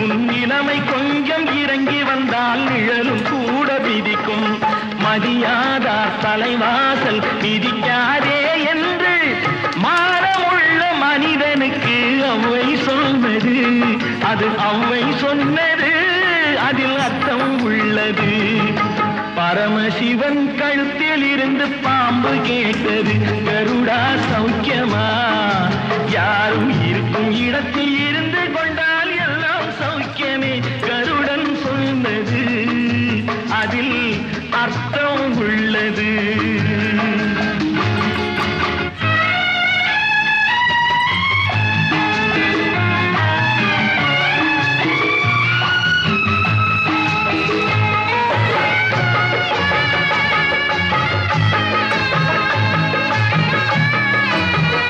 உன் இளமை கொஞ்சம் இறங்கி வந்தால் நிழலும் கூட விதிக்கும். மதியாதார் தலைவாசல் மிதிக்காதே என்று மானமுள்ள மனிதனுக்கு அவ்வை சொன்னது. அது அவ்வை சொன்னது, அதில் அர்த்தம் உள்ளது. பரமசிவன் கழுத்தில் இருந்து பாம்பு கேட்டது, கருடா சௌக்கியமா? யாரும் இருக்கும் இடத்தில்